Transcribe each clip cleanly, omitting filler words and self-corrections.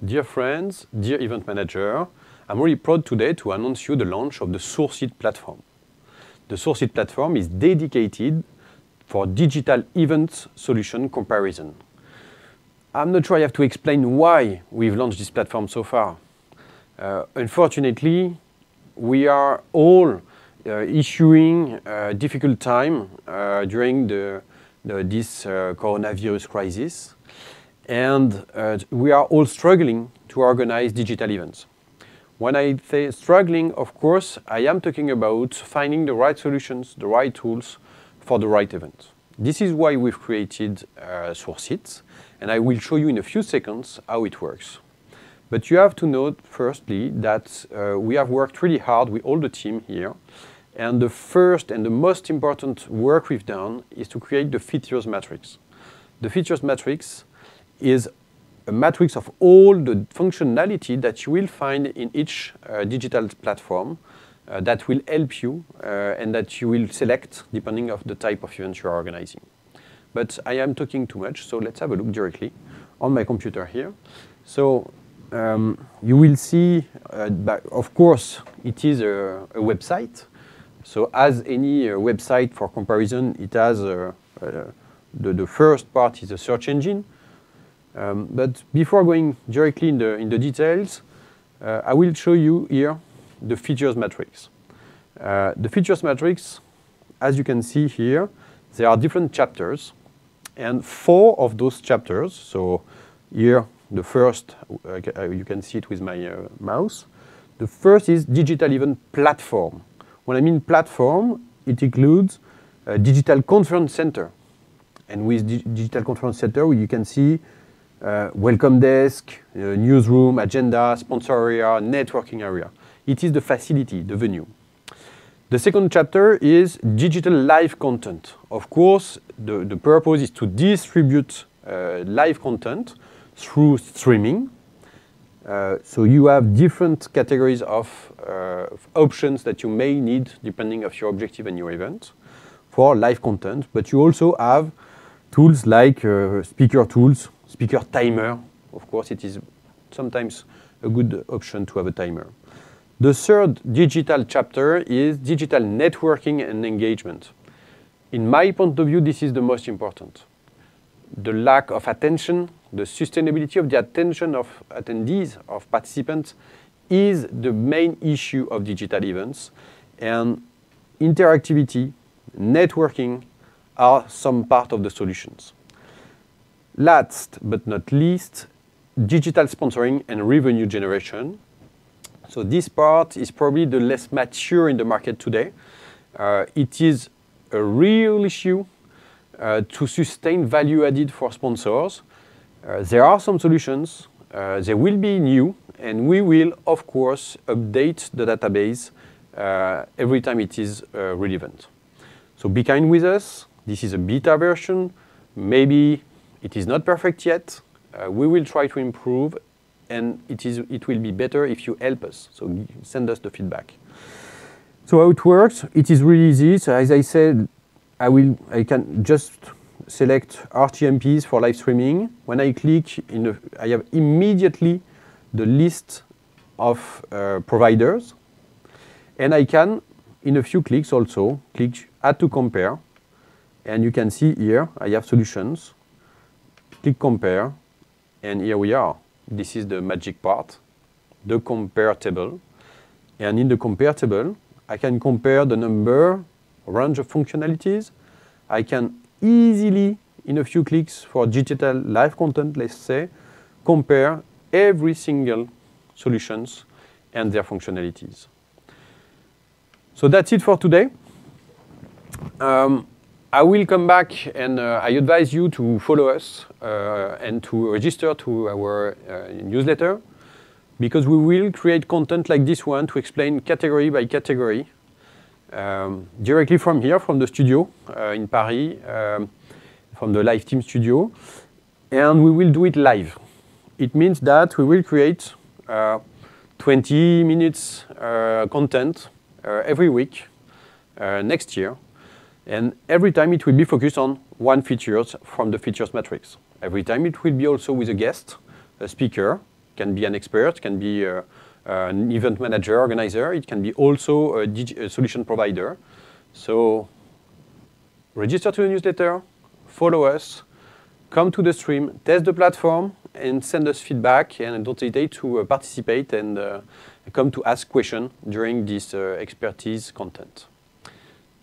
Dear friends, dear event manager, I'm really proud today to announce you the launch of the Sourceit platform. The Sourceit platform is dedicated for digital event solution comparison. I'm not sure I have to explain why we've launched this platform so far. Unfortunately, we are all issuing a difficult time during this coronavirus crisis. And we are all struggling to organize digital events. When I say struggling, of course, I am talking about finding the right solutions, the right tools for the right event. This is why we've created Sourceit, and I will show you in a few seconds how it works. But you have to note, firstly, that we have worked really hard with all the team here, and the first and the most important work we've done is to create the features matrix. The features matrix is a matrix of all the functionality that you will find in each digital platform that will help you and that you will select depending on the type of event you are organizing. But I am talking too much, so let's have a look directly on my computer here. So you will see, of course, it is a website. So as any website for comparison, it has the first part is a search engine. But before going directly in the details, I will show you here the features matrix. The features matrix, as you can see here, there are different chapters, and 4 of those chapters, so here the first, you can see it with my mouse, the first is digital event platform. When I mean platform, it includes a digital conference center. And with digital conference center, you can see welcome desk, newsroom, agenda, sponsor area, networking area. It is the facility, the venue. The second chapter is digital live content. Of course, the purpose is to distribute live content through streaming. So you have different categories of options that you may need depending on your objective and your event for live content. But you also have tools like speaker tools, speaker timer. Of course, it is sometimes a good option to have a timer. The third digital chapter is digital networking and engagement. In my point of view, this is the most important. The lack of attention, the sustainability of the attention of attendees, of participants, is the main issue of digital events. And interactivity, networking are some part of the solutions. Last but not least, digital sponsoring and revenue generation. So this part is probably the less mature in the market today. It is a real issue to sustain value added for sponsors. There are some solutions, they will be new, and we will, of course, update the database every time it is relevant. So be kind with us. This is a beta version. Maybe it is not perfect yet. We will try to improve, and it will be better if you help us. So send us the feedback. So how it works? It is really easy. So as I said, I can just select RTMPs for live streaming. When I click, I have immediately the list of providers, and I can, in a few clicks also, click Add to Compare, and you can see here I have solutions. Click Compare, and here we are. This is the magic part, the compare table. And in the compare table, I can compare the number, range of functionalities. I can easily, in a few clicks for digital live content, let's say, compare every single solutions and their functionalities. So that's it for today. I will come back, and I advise you to follow us and to register to our newsletter, because we will create content like this one to explain category by category directly from here, from the studio in Paris, from the live team studio, and we will do it live. It means that we will create 20 minutes content every week next year. And every time it will be focused on one feature from the features matrix. Every time it will be also with a guest, a speaker, can be an expert, it can be an event manager, organizer, it can be also a solution provider. So register to the newsletter, follow us, come to the stream, test the platform, and send us feedback, and don't hesitate to participate and come to ask questions during this expertise content.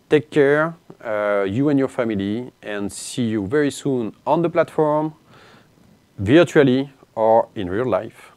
Take care, you and your family, and see you very soon on the platform, virtually or in real life.